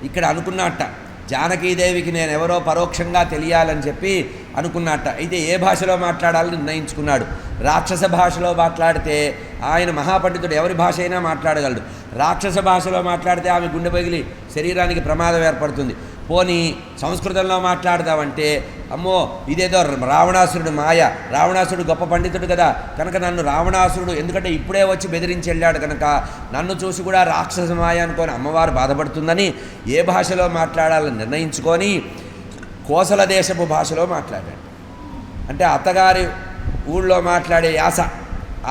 ఇక్కడ అనుకున్నట్ట జానకీదేవికి నేనెవరో పరోక్షంగా తెలియాలని చెప్పి అనుకున్నట్ట. అయితే ఏ భాషలో మాట్లాడాలని నిర్ణయించుకున్నాడు. రాక్షస భాషలో మాట్లాడితే ఆయన మహాపండితుడు, ఎవరి భాష అయినా మాట్లాడగలడు. రాక్షస భాషలో మాట్లాడితే ఆమె గుండె పగిలి శరీరానికి ప్రమాదం ఏర్పడుతుంది. పోనీ సంస్కృతంలో మాట్లాడదామంటే అమ్మో ఇదేదో రావణాసురుడు మాయ, రావణాసురుడు గొప్ప పండితుడు కదా కనుక నన్ను రావణాసురుడు, ఎందుకంటే ఇప్పుడే వచ్చి బెదిరించి వెళ్ళాడు కనుక నన్ను చూసి కూడా రాక్షస మాయ అనుకొని అమ్మవారు బాధపడుతుందని ఏ భాషలో మాట్లాడాలని నిర్ణయించుకొని కోసల దేశపు భాషలో మాట్లాడాడు. అంటే అత్తగారి ఊళ్ళో మాట్లాడే యాస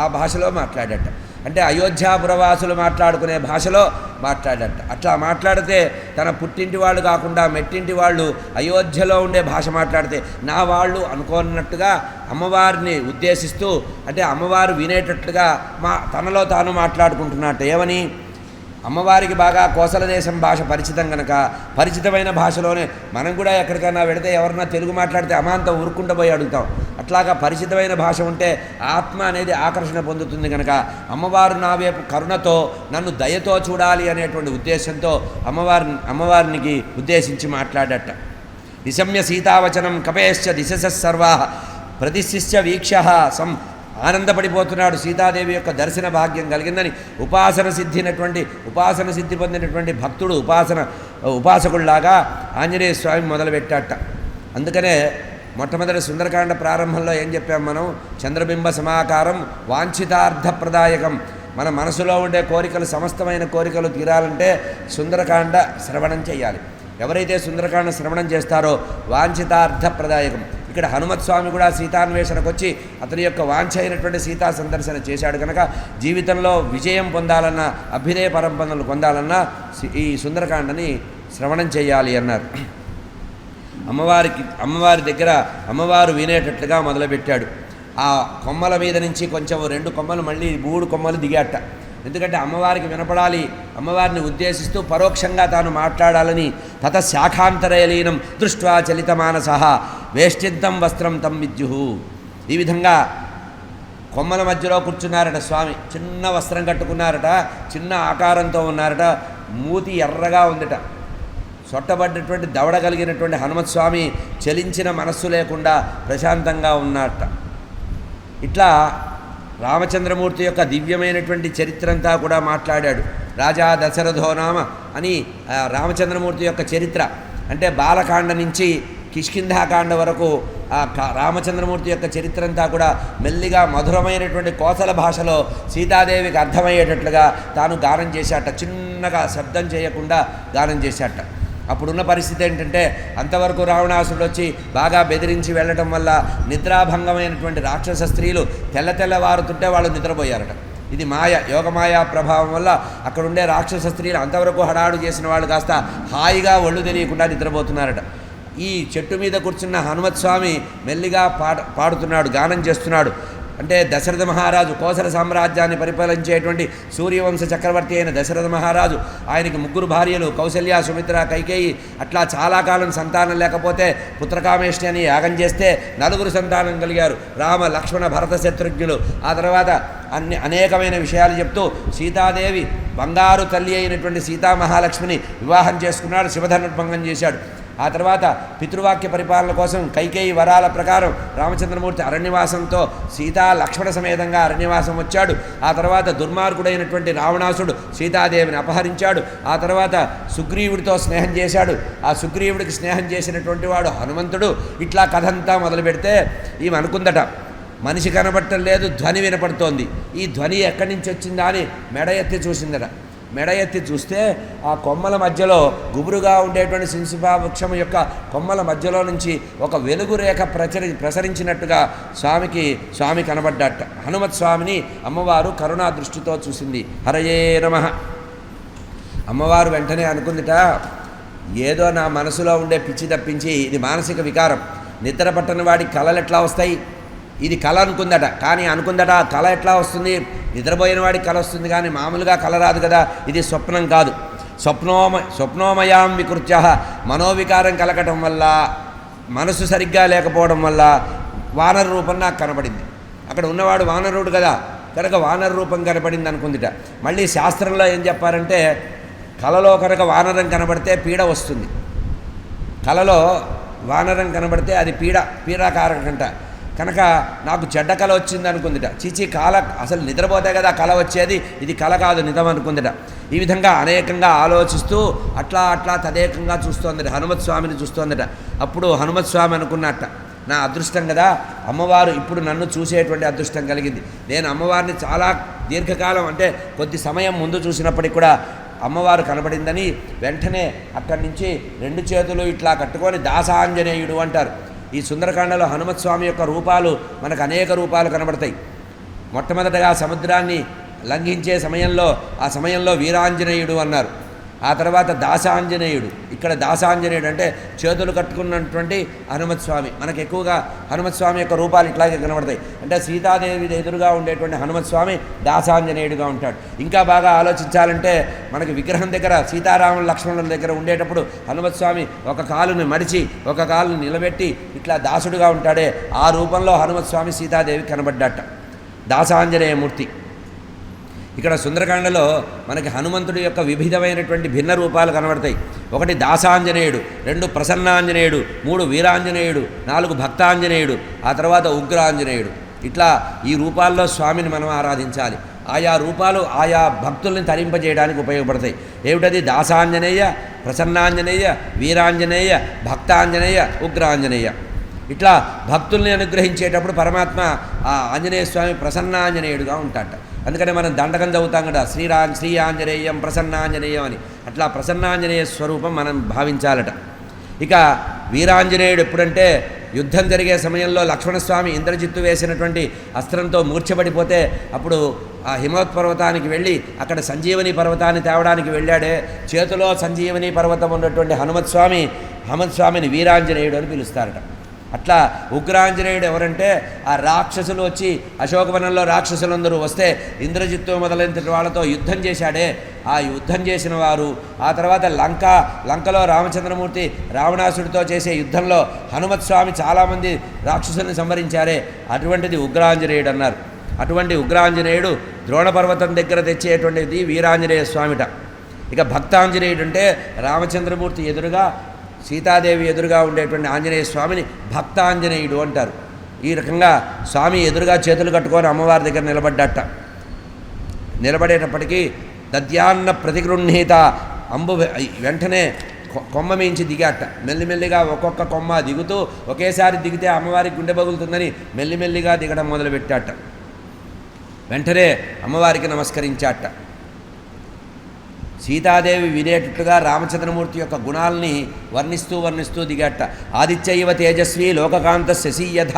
ఆ భాషలో మాట్లాడట. అంటే అయోధ్యాపురవాసులు మాట్లాడుకునే భాషలో మాట్లాడట. అట్లా మాట్లాడితే తన పుట్టింటి వాళ్ళు కాకుండా మెట్టింటి వాళ్ళు అయోధ్యలో ఉండే భాష మాట్లాడితే నా వాళ్ళు అనుకోనట్టుగా అమ్మవారిని ఉద్దేశిస్తూ, అంటే అమ్మవారు వినేటట్లుగా తనలో తాను మాట్లాడుకుంటున్నట్టు. ఏమని? అమ్మవారికి బాగా కోసల దేశం భాష పరిచితం కనుక పరిచితమైన భాషలోనే మనం కూడా ఎక్కడికైనా వెళితే ఎవరన్నా తెలుగు మాట్లాడితే అమాంతం ఊరుకుంటూ పోయి అడుగుతాం. అట్లాగా పరిచితమైన భాష ఉంటే ఆత్మ అనేది ఆకర్షణ పొందుతుంది కనుక అమ్మవారు నా వైపు కరుణతో నన్ను దయతో చూడాలి అనేటువంటి ఉద్దేశంతో అమ్మవారికి ఉద్దేశించి మాట్లాడట. నిశమ్య సీతావచనం కపేశ్చ దిశస సర్వా ప్రతిశిష్య వీక్ష సం ఆనందపడిపోతున్నాడు. సీతాదేవి యొక్క దర్శన భాగ్యం కలిగిందని ఉపాసన సిద్ధి పొందినటువంటి భక్తుడు ఉపాసకుల్లాగా ఆంజనేయ స్వామి మొదలుపెట్టాట. అందుకనే మొట్టమొదటి సుందరకాండ ప్రారంభంలో ఏం చెప్పాం మనం? చంద్రబింబ సమాకారం వాంఛితార్థప్రదాయకం. మన మనసులో ఉండే కోరికలు, సమస్తమైన కోరికలు తీరాలంటే సుందరకాండ శ్రవణం చేయాలి. ఎవరైతే సుందరకాండ శ్రవణం చేస్తారో వాంఛితార్థప్రదాయకం. ఇక్కడ హనుమత్స్వామి కూడా సీతాన్వేషణకు వచ్చి అతని యొక్క వాంఛ అయినటువంటి సీతా సందర్శన చేశాడు కనుక జీవితంలో విజయం పొందాలన్నా, అభ్యుదయ పరంపరలు పొందాలన్నా ఈ సుందరకాండని శ్రవణం చేయాలి అన్నారు. అమ్మవారి దగ్గర అమ్మవారు వినేటట్లుగా మొదలుపెట్టాడు. ఆ కొమ్మల మీద నుంచి కొంచెం 2 కొమ్మలు మళ్ళీ 3 కొమ్మలు దిగాట. ఎందుకంటే అమ్మవారికి వినపడాలి, అమ్మవారిని ఉద్దేశిస్తూ పరోక్షంగా తాను మాట్లాడాలని. తత శాఖాంతరయలీనం దృష్ట్వా చలితమానసః వేష్టింతం వస్త్రం తం విద్యుః. ఈ విధంగా కొమ్మల మధ్యలో కూర్చున్నారట స్వామి. చిన్న వస్త్రం కట్టుకున్నారట, చిన్న ఆకారంతో ఉన్నారట, మూతి ఎర్రగా ఉందట. సొట్టబడ్డటువంటి దవడ కలిగినటువంటి హనుమత్స్వామి చలించిన మనస్సు లేకుండా ప్రశాంతంగా ఉన్నట్ట. ఇట్లా రామచంద్రమూర్తి యొక్క దివ్యమైనటువంటి చరిత్ర అంతా కూడా మాట్లాడాడు. రాజా దశరథోనామ అని రామచంద్రమూర్తి యొక్క చరిత్ర అంటే బాలకాండ నుంచి కిష్కింధాకాండ వరకు ఆ రామచంద్రమూర్తి యొక్క చరిత్ర అంతా కూడా మెల్లిగా మధురమైనటువంటి కోసల భాషలో సీతాదేవికి అర్థమయ్యేటట్లుగా తాను గానం చేశాట. చిన్నగా శబ్దం చేయకుండా గానం చేశాట. అప్పుడున్న పరిస్థితి ఏంటంటే అంతవరకు రావణాసురుడు వచ్చి బాగా బెదిరించి వెళ్ళటం వల్ల నిద్రాభంగమైనటువంటి రాక్షస స్త్రీలు తెల్లవారుతుంటే వాళ్ళు నిద్రపోయారట. ఇది యోగమాయా ప్రభావం వల్ల అక్కడుండే రాక్షస స్త్రీలు అంతవరకు హడాడు చేసిన వాళ్ళు కాస్త హాయిగా ఒళ్ళు తెలియకుండా నిద్రపోతున్నారట. ఈ చెట్టు మీద కూర్చున్న హనుమత్స్వామి మెల్లిగా పాడుతున్నాడు, గానం చేస్తున్నాడు. అంటే దశరథ మహారాజు కోసల సామ్రాజ్యాన్ని పరిపాలించేటువంటి సూర్యవంశ చక్రవర్తి అయిన దశరథ మహారాజు, ఆయనకి 3 భార్యలు కౌసల్య, సుమిత్ర, కైకేయి. అట్లా చాలా కాలం సంతానం లేకపోతే పుత్రకామేష్టి అని యాగం చేస్తే 4 సంతానం కలిగారు. రామ, లక్ష్మణ, భరత, శత్రుఘ్నులు. ఆ తర్వాత అనేకమైన విషయాలు చెప్తూ సీతాదేవి బంగారు తల్లి అయినటువంటి సీతామహాలక్ష్మిని వివాహం చేసుకున్నాడు, శివధనుర్భంగం చేశాడు. ఆ తర్వాత పితృవాక్య పరిపాలన కోసం కైకేయి వరాల ప్రకారం రామచంద్రమూర్తి అరణ్యవాసంతో సీతా లక్ష్మణ సమేతంగా అరణ్యవాసం వచ్చాడు. ఆ తర్వాత దుర్మార్గుడైనటువంటి రావణాసుడు సీతాదేవిని అపహరించాడు. ఆ తర్వాత సుగ్రీవుడితో స్నేహం చేశాడు. ఆ సుగ్రీవుడికి స్నేహం చేసినటువంటి వాడు హనుమంతుడు. ఇట్లా కథంతా మొదలు పెడితే ఈమె అనుకుందట, మనిషి కనబడటం లేదు, ధ్వని వినపడుతోంది. ఈ ధ్వని ఎక్కడి నుంచి వచ్చిందా అని మెడ ఎత్తి చూసిందట. మెడ ఎత్తి చూస్తే ఆ కొమ్మల మధ్యలో గుబురుగా ఉండేటువంటి సింసుపా వృక్షం యొక్క కొమ్మల మధ్యలో నుంచి ఒక వెలుగు రేఖ ప్రసరించినట్టుగా స్వామి కనబడ్డట. హనుమత్ స్వామిని అమ్మవారు కరుణా దృష్టితో చూసింది. హరయే నమః. అమ్మవారు వెంటనే అనుకుందిట, ఏదో నా మనసులో ఉండే పిచ్చి తప్పించి ఇది మానసిక వికారం. నిద్ర పట్టని వాడికి కళలు ఎట్లా వస్తాయి? ఇది కళ అనుకుందట. కానీ అనుకుందట కళ ఎట్లా వస్తుంది? నిద్రపోయిన వాడికి కళ వస్తుంది కానీ మామూలుగా కళ రాదు కదా. ఇది స్వప్నం కాదు. స్వప్నోమయాం వికృత్య మనోవికారం కలగటం వల్ల, మనసు సరిగ్గా లేకపోవడం వల్ల వానర రూపం నాకు కనపడింది. అక్కడ ఉన్నవాడు వానరుడు కదా కనుక వానర రూపం కనపడింది అనుకుందిట. మళ్ళీ శాస్త్రంలో ఏం చెప్పారంటే కలలో కనుక వానరం కనబడితే పీడ వస్తుంది. కలలో వానరం కనబడితే అది పీడాకారకంట. కనుక నాకు చెడ్డ కళ వచ్చింది అనుకుందిట. చీచి కళ అసలు నిద్రపోతే కదా కళ వచ్చేది, ఇది కళ కాదు నిజం అనుకుందిట. ఈ విధంగా అనేకంగా ఆలోచిస్తూ అట్లా తదేకంగా చూస్తోందట, హనుమత్ స్వామిని చూస్తోందట. అప్పుడు హనుమత్ స్వామి అనుకున్నట్ట, నా అదృష్టం కదా, అమ్మవారు ఇప్పుడు నన్ను చూసేటువంటి అదృష్టం కలిగింది. నేను అమ్మవారిని చాలా దీర్ఘకాలం అంటే కొద్ది సమయం ముందు చూసినప్పటికి కూడా అమ్మవారు కనబడిందని వెంటనే అక్కడి నుంచి 2 చేతులు ఇట్లా కట్టుకొని దాసాంజనేయుడు అంటారు. ఈ సుందరకాండలో హనుమత్ స్వామి యొక్క రూపాలు మనకు అనేక రూపాలు కనబడతాయి. మొట్టమొదటగా సముద్రాన్ని లంఘించే సమయంలో ఆ సమయంలో వీరాంజనేయుడు అన్నారు. ఆ తర్వాత దాసాంజనేయుడు. ఇక్కడ దాసాంజనేయుడు అంటే చేతులు కట్టుకున్నటువంటి హనుమత్ స్వామి. మనకు ఎక్కువగా హనుమత్ స్వామి యొక్క రూపాలు ఇట్లాగే కనబడతాయి. అంటే సీతాదేవి ఎదురుగా ఉండేటువంటి హనుమత్ స్వామి దాసాంజనేయుడుగా ఉంటాడు. ఇంకా బాగా ఆలోచించాలంటే మనకి విగ్రహం దగ్గర సీతారాముల లక్ష్మణుల దగ్గర ఉండేటప్పుడు హనుమత్ స్వామి ఒక కాలుని మడిచి ఒక కాలుని నిలబెట్టి ఇట్లా దాసుడుగా ఉంటాడే, ఆ రూపంలో హనుమత్ స్వామి సీతాదేవి కనబడ్డట, దాసాంజనేయమూర్తి. ఇక్కడ సుందరకాండలో మనకి హనుమంతుడి యొక్క వివిధమైనటువంటి భిన్న రూపాలు కనబడతాయి. 1 దాసాంజనేయుడు, 2 ప్రసన్నాంజనేయుడు, 3 వీరాంజనేయుడు, 4 భక్తాంజనేయుడు, ఆ తర్వాత ఉగ్రాంజనేయుడు. ఇట్లా ఈ రూపాల్లో స్వామిని మనం ఆరాధించాలి. ఆయా రూపాలు ఆయా భక్తుల్ని తరింపజేయడానికి ఉపయోగపడతాయి. ఏమిటది? దాసాంజనేయ, ప్రసన్నాంజనేయ, వీరాంజనేయ, భక్తాంజనేయ, ఉగ్రాంజనేయ. ఇట్లా భక్తుల్ని అనుగ్రహించేటప్పుడు పరమాత్మ ఆ ఆంజనేయ స్వామి ప్రసన్నాంజనేయుడుగా ఉంటాట. అందుకనే మనం దండకం చదువుతాం కదా, శ్రీ ఆంజనేయం ప్రసన్నాంజనేయం అని. అట్లా ప్రసన్నాంజనేయ స్వరూపం మనం భావించాలట. ఇక వీరాంజనేయుడు ఎప్పుడంటే యుద్ధం జరిగే సమయంలో లక్ష్మణస్వామి ఇంద్రజిత్తు వేసినటువంటి అస్త్రంతో మూర్ఛపడిపోతే అప్పుడు ఆ హిమవత్ పర్వతానికి వెళ్ళి అక్కడ సంజీవని పర్వతాన్ని తేవడానికి వెళ్ళాడే, చేతిలో సంజీవని పర్వతం ఉన్నటువంటి హనుమత్ స్వామిని వీరాంజనేయుడు అని పిలుస్తారట. అట్లా ఉగ్రాంజనేయుడు ఎవరంటే ఆ రాక్షసులు వచ్చి అశోకవనంలో రాక్షసులందరూ వస్తే ఇంద్రజిత్తు మొదలైన వాళ్ళతో యుద్ధం చేశాడే, ఆ యుద్ధం చేసిన వారు. ఆ తర్వాత లంకలో రామచంద్రమూర్తి రావణాసుడితో చేసే యుద్ధంలో హనుమత్ స్వామి చాలామంది రాక్షసుల్ని సంహరించారే, అటువంటిది ఉగ్రాంజనేయుడు అన్నారు. అటువంటి ఉగ్రాంజనేయుడు ద్రోణపర్వతం దగ్గర తెచ్చేటువంటిది వీరాంజనేయ స్వామిట. ఇక భక్తాంజనేయుడు అంటే రామచంద్రమూర్తి ఎదురుగా సీతాదేవి ఎదురుగా ఉండేటువంటి ఆంజనేయ స్వామిని భక్తాంజనేయుడు అంటారు. ఈ రకంగా స్వామి ఎదురుగా చేతులు కట్టుకొని అమ్మవారి దగ్గర నిలబడేటప్పటికీ దద్యాన్న ప్రతిగృహీత అంబు వెంటనే కొమ్మ మించి దిగాట. మెల్లిమెల్లిగా ఒక్కొక్క కొమ్మ దిగుతూ ఒకేసారి దిగితే అమ్మవారికి గుండె పగులుతుందని మెల్లిమెల్లిగా దిగడం మొదలుపెట్టాట. వెంటనే అమ్మవారికి నమస్కరించాట. సీతాదేవి వినేటట్టుగా రామచంద్రమూర్తి యొక్క గుణాలని వర్ణిస్తూ దిగట్ట. ఆదిత్యైవ తేజస్వి లోకకాంత శశీయథ.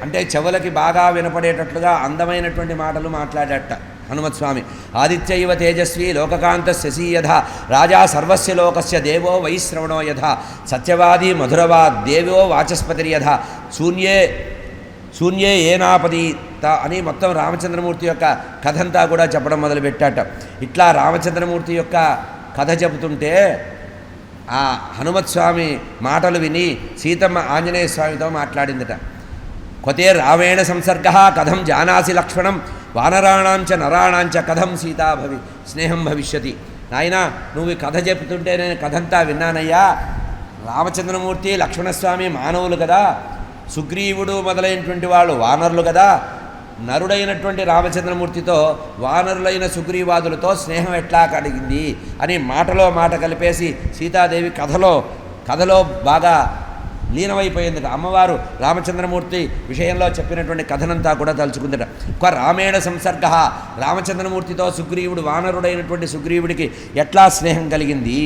అంటే చెవులకి బాగా వినపడేటట్లుగా అందమైనటువంటి మాటలు మాట్లాడట హనుమత్ స్వామి. ఆదిత్యైవ తేజస్వి లోకకాంత శశీయథ రాజా సర్వస్య లోకస్య దేవో వైశ్రవణో యథ సత్యవాది మధురవాద్ దేవో వాచస్పతిర్యథ శూన్యే ఏనాపదీత అని మొత్తం రామచంద్రమూర్తి యొక్క కథంతా కూడా చెప్పడం మొదలుపెట్టాట. ఇట్లా రామచంద్రమూర్తి యొక్క కథ చెబుతుంటే ఆ హనుమత్ స్వామి మాటలు విని సీతమ్మ ఆంజనేయ స్వామితో మాట్లాడిందట. కొతే రావేణ సంసర్గ కథం జానాసి లక్ష్మణం వానరాణాంచ నరాణాంచ కథం స్నేహం భవిష్యతి. నాయన నువ్వు కథ చెబుతుంటే నేను కథంతా విన్నానయ్యా. రామచంద్రమూర్తి లక్ష్మణస్వామి మానవులు కదా, సుగ్రీవుడు మొదలైనటువంటి వాళ్ళు వానరులు కదా. నరుడైనటువంటి రామచంద్రమూర్తితో వానరులైన సుగ్రీవాదులతో స్నేహం ఎట్లా కలిగింది అని మాటలో మాట కలిపేసి సీతాదేవి కథలో బాగా లీనమైపోయిందట. అమ్మవారు రామచంద్రమూర్తి విషయంలో చెప్పినటువంటి కథనంతా కూడా తలుచుకుందట. రామేణ సంసర్గ రామచంద్రమూర్తితో సుగ్రీవుడు వానరుడైనటువంటి సుగ్రీవుడికి ఎట్లా స్నేహం కలిగింది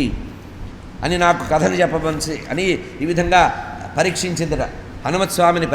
అని నాకు కథను చెప్పవలసి అని ఈ విధంగా పరీక్షించిందట. హనుమత్ స్వామిని